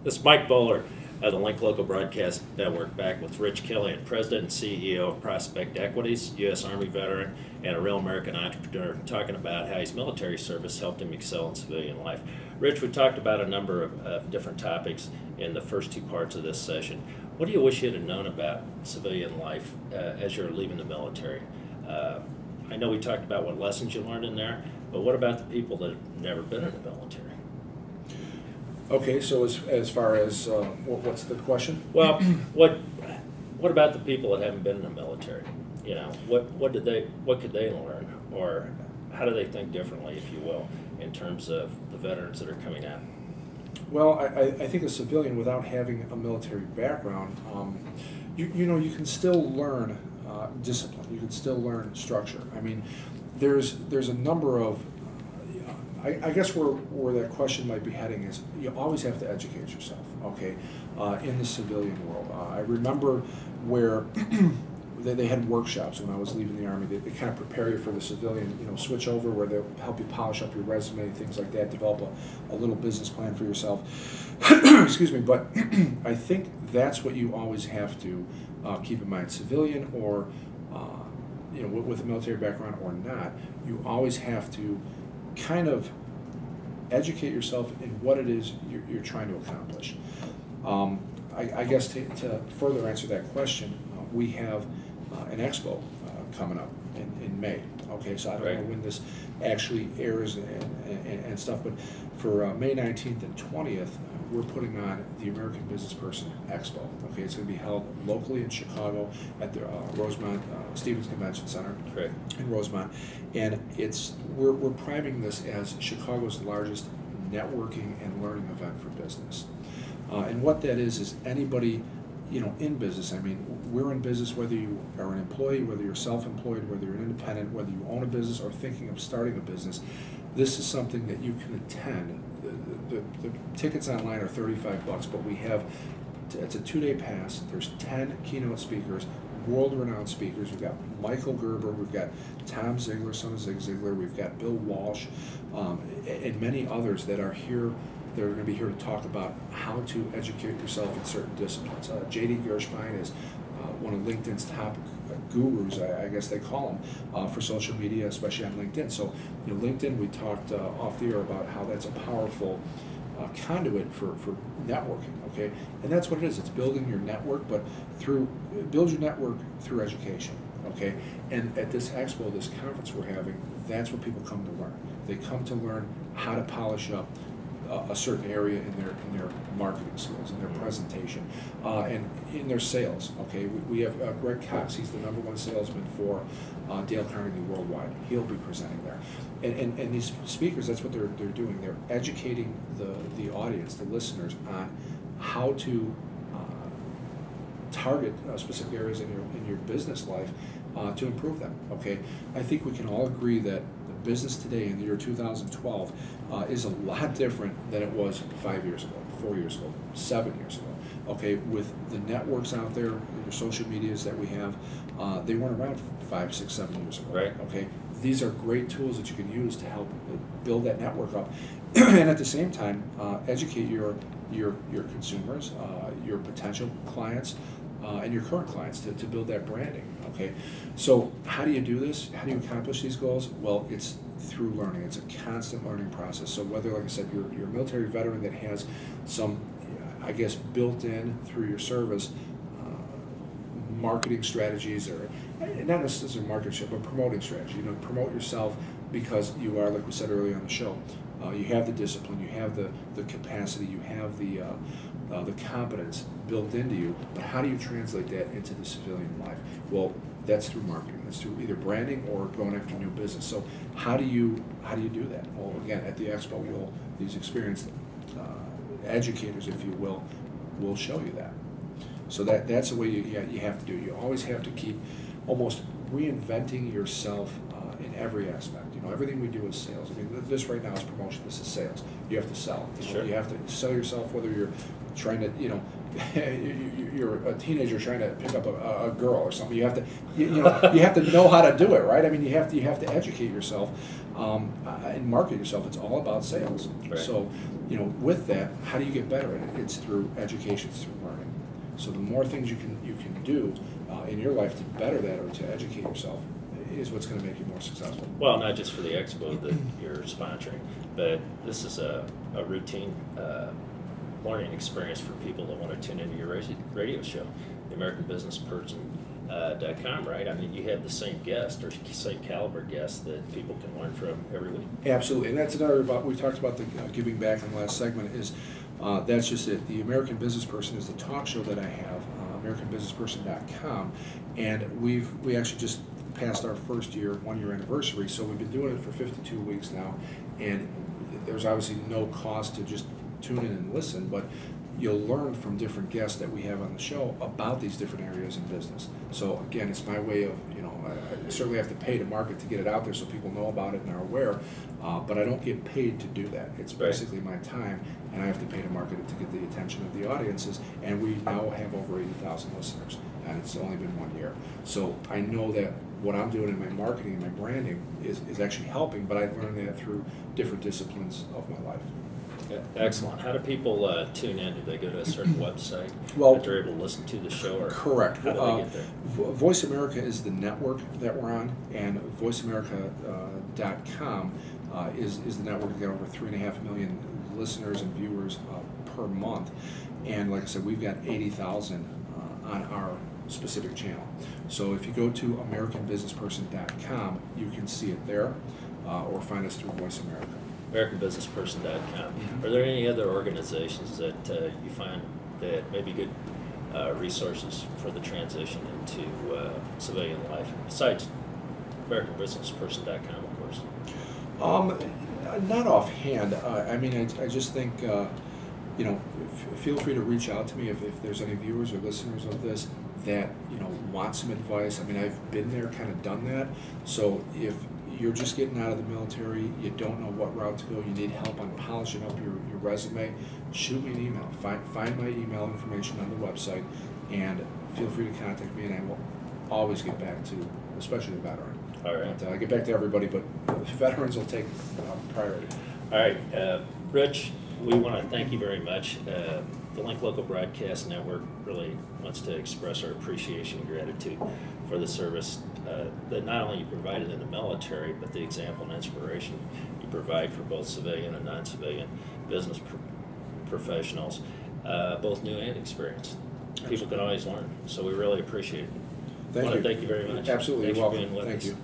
This is Mike Boehler of the Link Local Broadcast Network, back with Rich Killian, President and CEO of Prospect Equities, U.S. Army veteran, and a real American entrepreneur, talking about how his military service helped him excel in civilian life. Rich, we talked about a number of different topics in the first two parts of this session. What do you wish you'd have known about civilian life as you're leaving the military? I know we talked about what lessons you learned in there, but what about the people that have never been in the military? Okay, so as far as what's the question? Well, what about the people that haven't been in the military? You know, what could they learn, or how do they think differently, if you will, in terms of the veterans that are coming out? Well, I think a civilian without having a military background, you know, you can still learn discipline. You can still learn structure. I mean, there's a number of I guess where that question might be heading is you always have to educate yourself, okay, in the civilian world. I remember where they had workshops when I was leaving the Army. They kind of prepare you for the civilian, you know, switch over where they'll help you polish up your resume, things like that, develop a little business plan for yourself. Excuse me, but I think that's what you always have to keep in mind. Civilian or, you know, with a military background or not, you always have to kind of educate yourself in what it is you're trying to accomplish. I guess to further answer that question, we have an expo coming up in May. Okay, so I don't know when this actually airs and stuff, but for May 19th and 20th, we're putting on the American Businessperson Expo. Okay, it's going to be held locally in Chicago at the Rosemont Stevens Convention Center in Rosemont, and we're priming this as Chicago's largest networking and learning event for business. And what that is anybody, you know, in business. I mean, we're in business whether you are an employee, whether you're self-employed, whether you're an independent, whether you own a business or thinking of starting a business. This is something that you can attend. The tickets online are $35, but we have, it's a 2-day pass. There's 10 keynote speakers, world-renowned speakers. We've got Michael Gerber, we've got Tom Ziegler, son of Zig Ziglar, we've got Bill Walsh, and many others that are here. They're going to be here to talk about how to educate yourself in certain disciplines. J.D. Gershbein is one of LinkedIn's top gurus, I guess they call him, for social media, especially on LinkedIn. So, you know, LinkedIn, we talked off the air about how that's a powerful conduit for networking, okay? And that's what it is. It's building your network, but build your network through education, okay? And at this expo, this conference we're having, that's what people come to learn. They come to learn how to polish up a certain area in their marketing skills, in their presentation, and in their sales. Okay, we have Greg Cox. He's the #1 salesman for Dale Carnegie Worldwide. He'll be presenting there, and these speakers. That's what they're doing. They're educating the audience, the listeners, on how to target specific areas in your business life to improve them. Okay, I think we can all agree that the business today in the year 2012 is a lot different than it was 5 years ago, 4 years ago, 7 years ago. Okay, with the networks out there, the social medias that we have, they weren't around 5, 6, 7 years ago. Right. Okay, these are great tools that you can use to help build that network up, and at the same time, educate your consumers, your potential clients, and your current clients to build that branding. Okay, so how do you do this? How do you accomplish these goals? Well, it's through learning. It's a constant learning process. So whether, like I said, you're a military veteran that has some, I guess, built in through your service marketing strategies, or not necessarily marketing, but promoting strategy. You know, promote yourself because you are, like we said earlier on the show, you have the discipline, you have the capacity, you have the competence built into you, but how do you translate that into the civilian life? Well, that's through marketing. That's through either branding or going after new business. So how do you do that? Well, again, at the expo, these experienced educators, if you will show you that. So that's the way you have to do it. You always have to keep almost reinventing yourself in every aspect. You know, everything we do is sales. I mean, this right now is promotion. This is sales. You have to sell. You have to sell yourself, whether you're trying to, you're a teenager trying to pick up a girl or something. You have to, you have to know how to do it, right? I mean, you have to educate yourself and market yourself. It's all about sales. Right. So, with that, how do you get better at it? It's through education, it's through learning. So the more things you can do in your life to better that or to educate yourself is what's going to make you more successful. Well, not just for the expo that you're sponsoring, but this is a routine learning experience for people that want to tune into your radio show, the American Businessperson.com, right? I mean, you have the same guest or same caliber guest that people can learn from every week. Absolutely, and that's another we talked about the giving back in the last segment. Is that's just it. The American Businessperson is the talk show that I have, AmericanBusinessperson.com, and we actually just passed our first 1 year anniversary. So we've been doing it for 52 weeks now, and there's obviously no cost to just tune in and listen, but you'll learn from different guests that we have on the show about these different areas in business. So again, it's my way of, I certainly have to pay to market to get it out there so people know about it and are aware, but I don't get paid to do that. It's basically my time, and I have to pay to market it to get the attention of the audiences, and we now have over 80,000 listeners, and it's only been 1 year. So I know that what I'm doing in my marketing and my branding is actually helping, but I learned that through different disciplines of my life. Excellent. How do people tune in? Do they go to a certain website that they're able to listen to the show? Or correct. How do they get there? Voice America is the network that we're on, and voiceamerica.com is the network. We've got over 3.5 million listeners and viewers per month, and like I said, we've got 80,000 on our specific channel. So if you go to AmericanBusinessperson.com, you can see it there, or find us through Voice America. AmericanBusinessperson.com. Are there any other organizations that you find that may be good resources for the transition into civilian life, besides AmericanBusinessperson.com, of course? Not offhand. I mean, I just think, feel free to reach out to me if there's any viewers or listeners of this that, want some advice. I mean, I've been there, kind of done that. So if you're just getting out of the military, you don't know what route to go, you need help on polishing up your resume, shoot me an email. Find my email information on the website, and feel free to contact me, and I will always get back to, especially the veteran. All right. But, I get back to everybody, but veterans will take priority. All right. Rich, we want to thank you very much. The Link Local Broadcast Network really wants to express our appreciation and gratitude for the service that not only you provided in the military, but the example and inspiration you provide for both civilian and non-civilian business professionals, both new and experienced. People can always learn, so we really appreciate it. Thank you. Thank you very much. Absolutely. Thanks You're for welcome. being with Thank us. you.